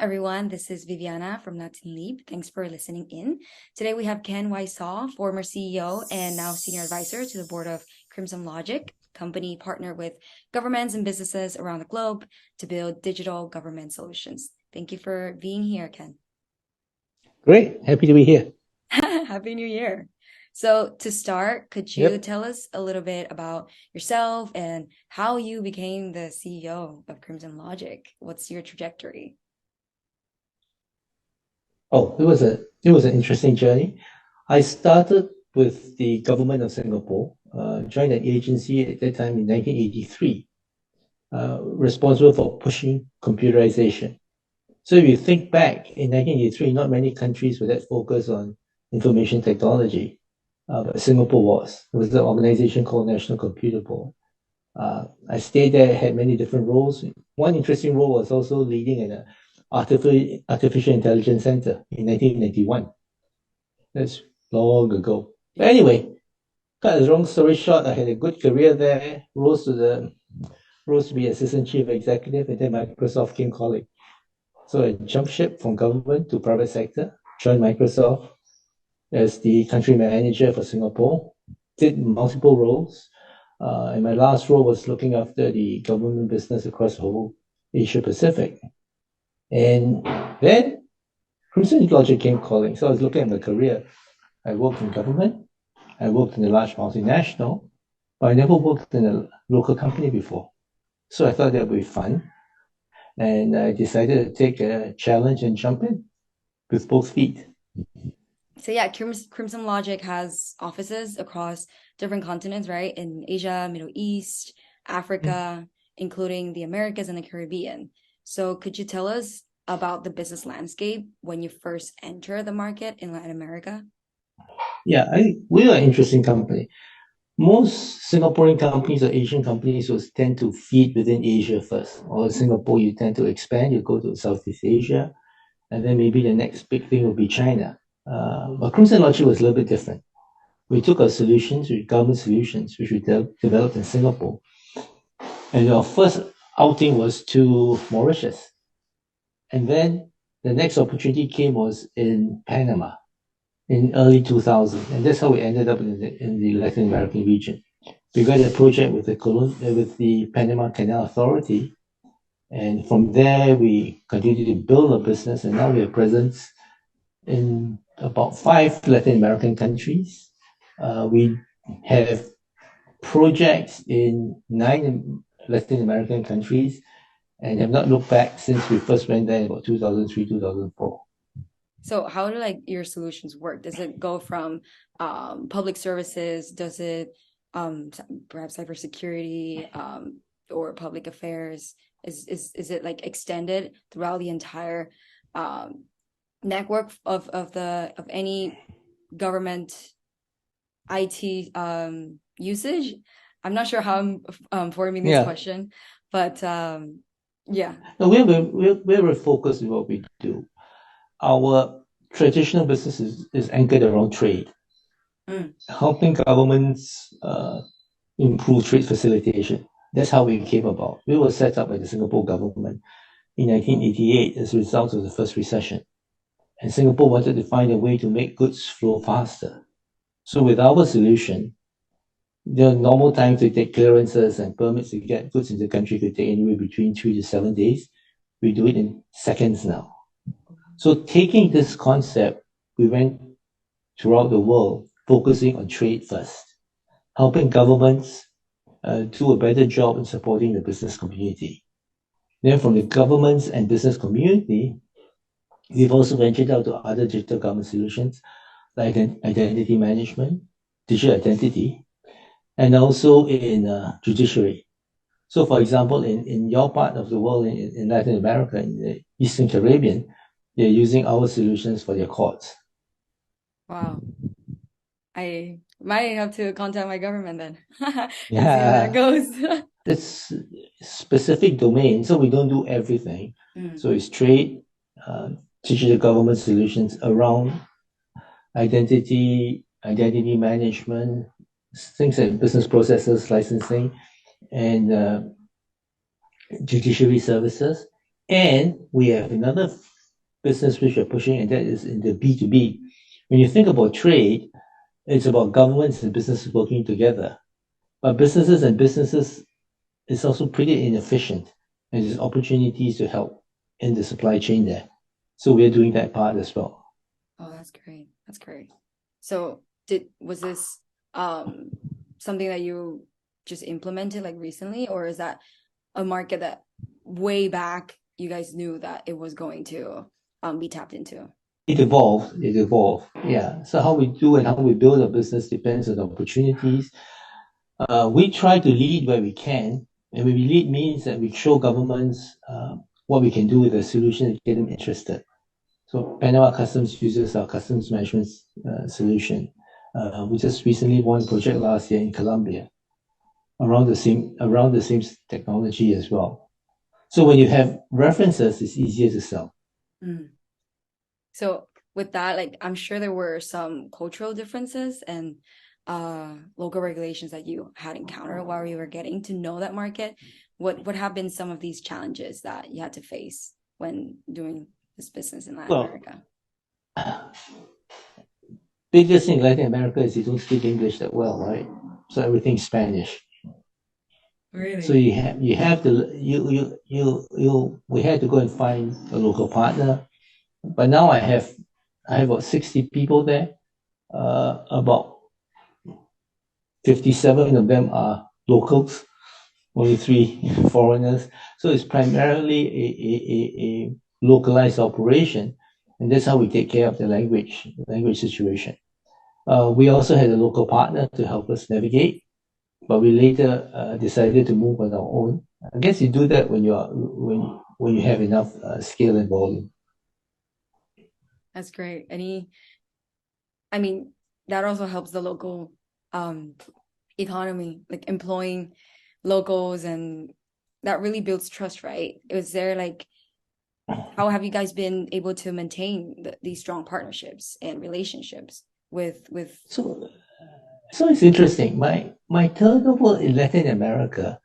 everyone. This is Viviana from Nuts and Leap. Thanks for listening in. Today we have Ken Wye Saw, former CEO and now senior advisor to the Board of CrimsonLogic, company partner with governments and businesses around the globe to build digital government solutions. Thank you for being here, Ken. Great. Happy to be here. Happy New Year. So to start, could you tell us a little bit about yourself and how you became the CEO of CrimsonLogic? What's your trajectory? Oh, it was an interesting journey. I started with the government of Singapore, joined an agency at that time in 1983, responsible for pushing computerization. So if you think back in 1983, not many countries were that focused on information technology, but Singapore was. It was the organization called National Computer Board. I stayed there, had many different roles. One interesting role was also leading an artificial intelligence center in 1991. That's long ago. But anyway, cut a long story short, I had a good career there, rose to be assistant chief executive, and then Microsoft came calling. So I jumped ship from government to private sector, joined Microsoft as the country manager for Singapore, did multiple roles. And my last role was looking after the government business across the whole Asia Pacific. And then CrimsonLogic came calling. So I was looking at my career. I worked in government, I worked in a large multinational, but I never worked in a local company before. So I thought that would be fun. And I decided to take a challenge and jump in with both feet. So yeah, CrimsonLogic has offices across different continents, right? In Asia, Middle East, Africa, including the Americas and the Caribbean. So could you tell us about the business landscape when you first enter the market in Latin America? Yeah, we are an interesting company. Most Singaporean companies or Asian companies will tend to feed within Asia first. Or in Singapore, you tend to expand, you go to Southeast Asia, and then maybe the next big thing will be China. But CrimsonLogic was a little bit different. We took our solutions, government solutions, which we developed in Singapore, and our first outing was to Mauritius. And then the next opportunity came was in Panama in early 2000, and that's how we ended up in the Latin American region. We got a project with the Panama Canal Authority, and from there we continued to build a business, and now we have presence in about 5 Latin American countries. We have projects in 9 Latin American countries, and have not looked back since we first went there in about 2003, 2004. So how do like your solutions work? Does it go from public services? Does it perhaps cybersecurity or public affairs? Is it like extended throughout the entire network of any government IT usage? I'm not sure how I'm forming this question, but yeah. No, we're very focused on what we do. Our traditional business is anchored around trade, helping governments improve trade facilitation. That's how we came about. We were set up by the Singapore government in 1988 as a result of the first recession. And Singapore wanted to find a way to make goods flow faster. So with our solution, the normal time to take clearances and permits to get goods into the country could take anywhere between 3 to 7 days. We do it in seconds now. So taking this concept, we went throughout the world focusing on trade first, helping governments do a better job in supporting the business community. Then from the governments and business community, we've also ventured out to other digital government solutions like identity management, digital identity, and also in judiciary. So for example, in your part of the world, in Latin America, in the Eastern Caribbean, they're using our solutions for their courts. Wow. I might have to contact my government then. See how Yeah, that goes. it's specific domain, so we don't do everything. So it's trade, digital government solutions around identity management, things like business processes, licensing, and judiciary services, And we have another business which we're pushing, and that is in the B2B. When you think about trade, it's about governments and businesses working together. But businesses and businesses is also pretty inefficient, and there's opportunities to help in the supply chain there. So we're doing that part as well. Oh, that's great. That's great. So was this something that you just implemented like recently, or is that a market that way back you guys knew that it was going to be tapped into? It evolved. Yeah. So how we do and how we build a business depends on the opportunities. We try to lead where we can, and when we lead means that we show governments what we can do with the solution to get them interested. So Panama Customs uses our customs management solution. We just recently won a project last year in Colombia around the same technology as well. So when you have references, it's easier to sell. Mm. So with that, like I'm sure there were some cultural differences and local regulations that you had encountered while you were getting to know that market. What have been some of these challenges that you had to face when doing this business in Latin America? Biggest thing in Latin America is you don't speak English that well, right? So everything's Spanish. Really? So you have to we had to go and find a local partner. But now I have about 60 people there. About 57 of them are locals, only 3 foreigners. So it's primarily a localized operation, and that's how we take care of the language situation. We also had a local partner to help us navigate, but we later decided to move on our own. I guess you do that when you have enough scale and volume. That's great. I mean, that also helps the local economy, like employing locals, and that really builds trust, right? Is there like, how have you guys been able to maintain these strong partnerships and relationships with So it's interesting. My turnover in Latin America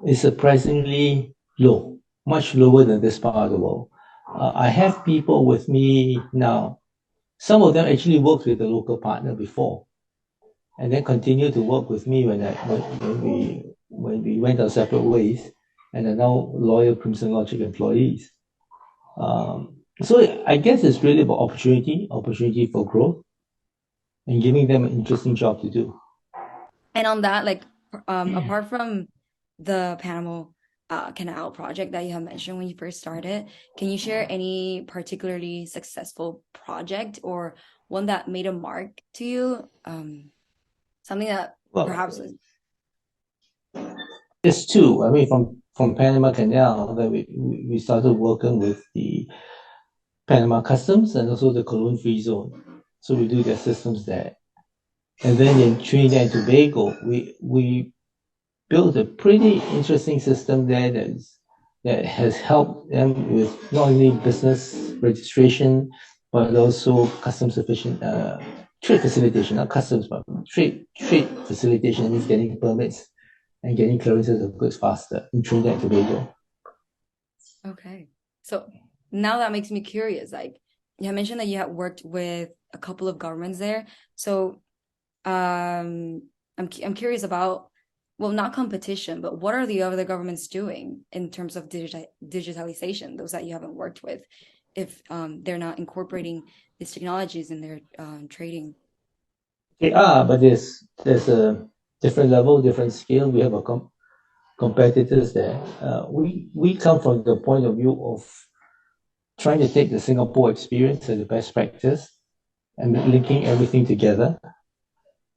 is surprisingly low, much lower than this part of the world. I have people with me now. Some of them actually worked with the local partner before, and then continue to work with me when we went our separate ways, and are now loyal CrimsonLogic employees. So I guess it's really about opportunity for growth, and giving them an interesting job to do. And on that, like apart from the Panama Canal project that you have mentioned when you first started, can you share any particularly successful project or one that made a mark to you? Something that perhaps Well, there's two. I mean, from Panama Canal that we started working with the Panama Customs and also the Cologne Free Zone. So we do their systems there. And then in Trinidad and Tobago, we built a pretty interesting system there that has helped them with not only business registration, but also customs trade facilitation, not customs, but trade facilitation means getting permits and getting clearances of goods faster in Trinidad and Tobago. Okay. So now that makes me curious. Like you mentioned that you had worked with a couple of governments there. So I'm curious about, well, not competition, but what are the other governments doing in terms of digitalization, those that you haven't worked with, if they're not incorporating these technologies in their trading? They are, but there's a different level, different scale. We have a competitors there. We come from the point of view of trying to take the Singapore experience as the best practice and linking everything together.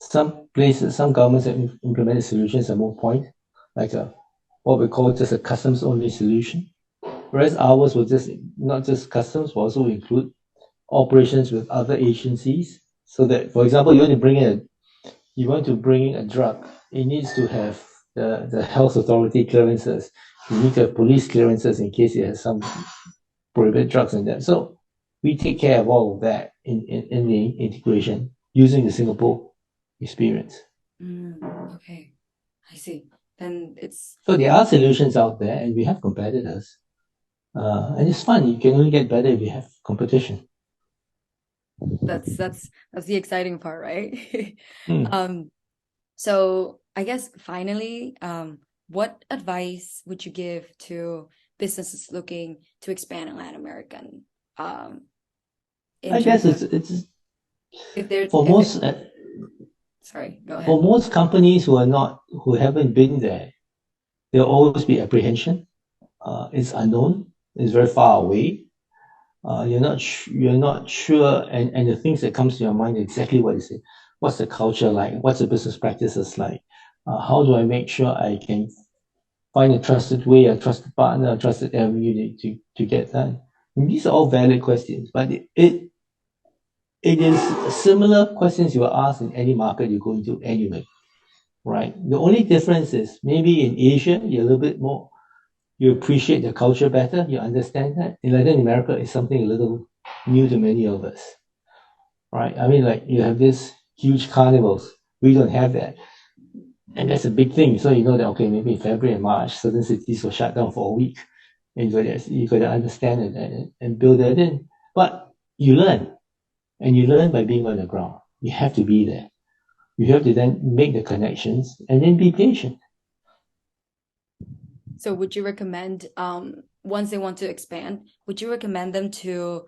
Some places, some governments have implemented solutions at one point, like what we call just a customs only solution. Whereas ours will just not just customs, but also include operations with other agencies. So that, for example, you want to bring in a drug, it needs to have the health authority clearances. You need to have police clearances in case it has some prohibited drugs in there. So we take care of all of that in the integration using the Singapore experience. Okay, I see. Then it's So there are solutions out there, and we have competitors. And it's fun. You can only get better if you have competition. That's the exciting part, right? Hmm. So I guess finally, what advice would you give to businesses looking to expand in Latin American, um, in I terms guess of it's if they're for if it, most sorry, go for ahead. most companies who haven't been there, there'll always be apprehension. It's unknown. It's very far away. You're not sure, and the things that comes to your mind exactly what is it? What's the culture like? What's the business practices like? How do I make sure I can find a trusted way, a trusted partner, a trusted avenue to get done? And these are all valid questions, but it is similar questions you will ask in any market you go into anyway, right? The only difference is maybe in Asia you're a little bit more, you appreciate the culture better, you understand that. In Latin America, it's something a little new to many of us, right? I mean, like you have this huge carnivals. We don't have that. And that's a big thing. So you know that, okay, maybe in February and March, certain cities will shut down for a week. And you got to understand it and build that in. But you learn, and you learn by being on the ground. You have to be there. You have to then make the connections and then be patient. So would you recommend, once they want to expand, would you recommend them to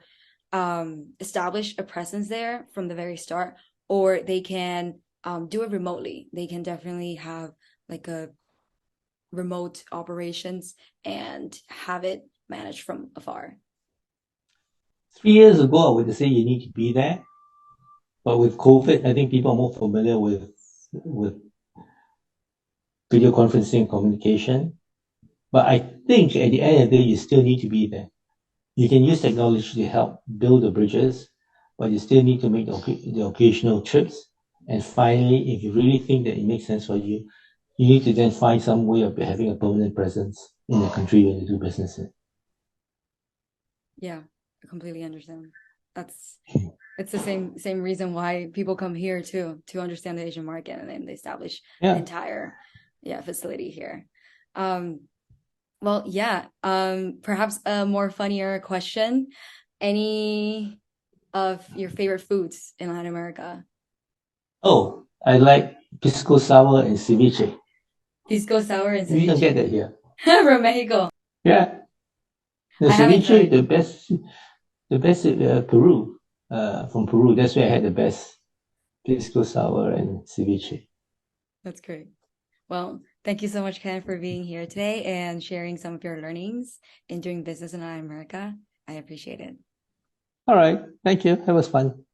establish a presence there from the very start, or they can do it remotely? They can definitely have like a remote operations and have it managed from afar. 3 years ago, I would say you need to be there. But with COVID, I think people are more familiar with video conferencing communication. But I think at the end of the day, you still need to be there. You can use technology to help build the bridges, but you still need to make the occasional trips. And finally, if you really think that it makes sense for you, you need to then find some way of having a permanent presence in the country where you do business in. Yeah, I completely understand. That's it's the same reason why people come here too, to understand the Asian market, and then they establish an Yeah. entire, yeah, facility here. Um, well, yeah. Perhaps a more funnier question. Any of your favorite foods in Latin America? Oh, I like pisco sour and ceviche. Pisco sour and We don't get ceviche that here. from Mexico. Yeah. The I haven't ceviche, tried. the best Peru. From Peru, that's where I had the best pisco sour and ceviche. That's great. Well, thank you so much, Ken, for being here today and sharing some of your learnings in doing business in Latin America. I appreciate it. All right, thank you. That was fun.